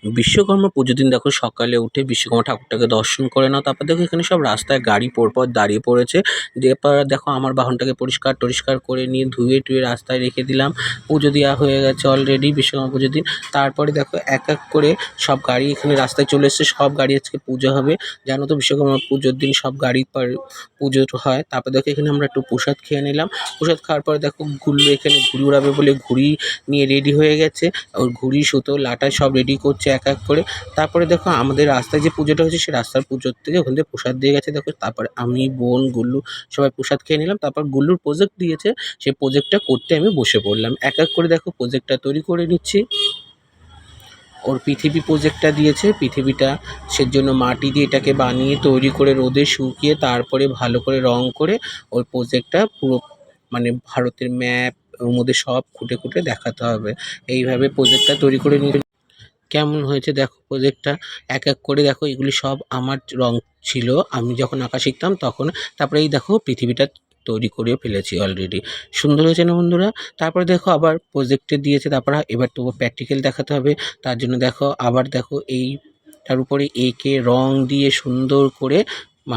বিশ্বকর্মা পুজোর দিন দেখো সকালে উঠে বিশ্বকর্মা ঠাকুরটাকে দর্শন করে নাও। তারপর দেখো এখানে সব রাস্তায় গাড়ি পরপর দাঁড়িয়ে পড়েছে। এরপর দেখো আমার বাহনটাকে পরিষ্কার-টরিষ্কার করে নিয়ে ধুয়ে-টুয়ে রাস্তায় রেখে দিলাম। পুজো দেওয়া হয়ে গেছে অলরেডি বিশ্বকর্মা পুজোর দিন। তারপরে দেখো এক করে সব গাড়ি এখানে রাস্তায় চলে এসছে। সব গাড়ি আজকে পুজো হবে। জানো তো বিশ্বকর্মা পুজোর দিন সব গাড়ি পুজো হয়। তারপর দেখো এখানে আমরা একটু প্রসাদ খেয়ে নিলাম। প্রসাদ খাওয়ার পরে দেখো গুল্লু এখানে ঘুড়ি উড়াবে বলে ঘুড়ি নিয়ে রেডি হয়ে গেছে। ওর ঘুড়ি, সুতো, লাটা সব রেডি করছে এক করে। তারপরে দেখো আমাদের রাস্তায় যে পুজোটা হয়েছে সে রাস্তার পুজোর থেকে ওখান থেকে প্রসাদ দিয়ে গেছে দেখো। তারপরে আমি, বোন, গুল্লু সবাই প্রসাদ খেয়ে নিলাম। তারপর গুল্লুর প্রজেক্ট দিয়েছে, সেই প্রজেক্টটা করতে আমি বসে পড়লাম। এক করে দেখো প্রজেক্টটা তৈরি করে নিচ্ছি। ওর পৃথিবী প্রজেক্টটা দিয়েছে, পৃথিবীটা সেজন্য মাটি দিয়ে এটাকে বানিয়ে তৈরি করে রোদে শুকিয়ে তারপরে ভালো করে রং করে ওর প্রজেক্টটা পুরো মানে ভারতের ম্যাপ ওর মধ্যে সব খুঁটে দেখাতে হবে। এইভাবে প্রজেক্টটা তৈরি করে নিয়ে কেমন হয়েছে দেখো প্রজেক্টটা। এক করে দেখো এগুলি সব আমার রং ছিল আমি যখন আঁকা শিখতাম তখন। তারপরে এই দেখো পৃথিবীটা তৈরি করেও ফেলেছি অলরেডি। সুন্দর হয়েছে না বন্ধুরা? তারপরে দেখো আবার প্রজেক্টে দিয়েছে, তারপরে এবার তো প্র্যাকটিক্যাল দেখাতে হবে। তার জন্য দেখো আবার দেখো এইটার উপরে এঁকে রং দিয়ে সুন্দর করে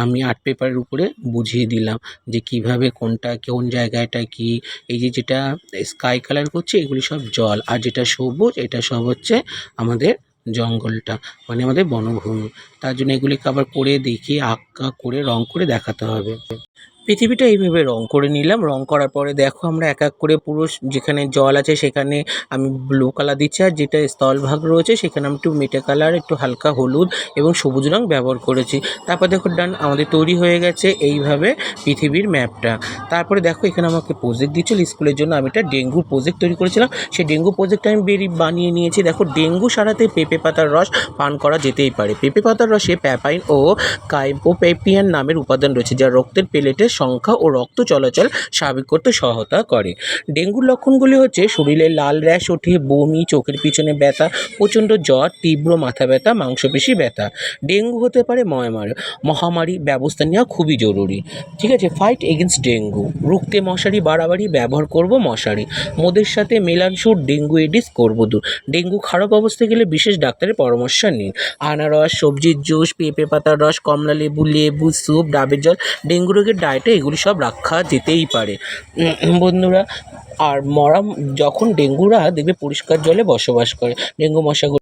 আমি আর্ট পেপারের উপরে বুঝিয়ে দিলাম যে কিভাবে কোনটা কোন জায়গাটায় কি। এই যেটা স্কাই কালার করছে এগুলি সব জল, আর যেটা সবুজ এটা সব হচ্ছে আমাদের জঙ্গলটা, মানে আমাদের বনভূমি। তার জন্য এগুলিকে আবার করে দেখিয়ে আঁকা করে রং করে দেখাতে হবে। পৃথিবীটা এইভাবে রং করে নিলাম। রং করার পরে দেখো আমরা এক করে পুরো যেখানে জল আছে সেখানে আমি ব্লু কালার দিচ্ছি, আর যেটা স্থলভাগ রয়েছে সেখানে আমি একটু মেটে কালার, একটু হালকা হলুদ এবং সবুজ রং ব্যবহার করেছি। তারপর দেখো ডান, আমাদের তৈরি হয়ে গেছে এইভাবে পৃথিবীর ম্যাপটা। তারপরে দেখো এখানে আমাকে প্রজেক্ট দিচ্ছিল স্কুলের জন্য, আমি একটা ডেঙ্গুর প্রজেক্ট তৈরি করেছিলাম। সেই ডেঙ্গু প্রজেক্টটা আমি বানিয়ে নিয়েছি। দেখো ডেঙ্গু সারাতে পেঁপে পাতার রস পান করা যেতেই পারে। পেঁপে পাতার রসে প্যাপাইন ও কাইবোপেপিয়ান নামের উপাদান রয়েছে, যা রক্তের প্লেটের সংখ্যা ও রক্ত চলাচল স্বাভাবিক করতে সহায়তা করে। ডেঙ্গুর লক্ষণগুলি হচ্ছে শরীরে লাল র্যাশ ওঠে, বমি, চোখের পিছনে ব্যথা, প্রচণ্ড জ্বর, তীব্র মাথা ব্যথা, মাংসপেশি ব্যথা। ডেঙ্গু হতে পারে মহামারী, ব্যবস্থা নেওয়া খুবই জরুরি। ঠিক আছে, ফাইট এগেনস্ট ডেঙ্গু। রুখতে মশারি বাড়াবাড়ি, ব্যবহার করব মশারি। মদের সাথে মেলান সুর, ডেঙ্গু এডিস করব দূর। ডেঙ্গু খারাপ অবস্থায় গেলে বিশেষ ডাক্তারের পরামর্শ নিন। আনারস, সবজির জুস, পেঁপে পাতার রস, কমলা লেবু, লেবু স্যুপ, ডাবের জল, ডেঙ্গু রোগের ডায়েটে এগুলি সব রাখা যেতেই পারে বন্ধুরা। আর যখন ডেঙ্গুরা দেখবে পরিষ্কার জলে বসবাস করে, ডেঙ্গু মশাগুলো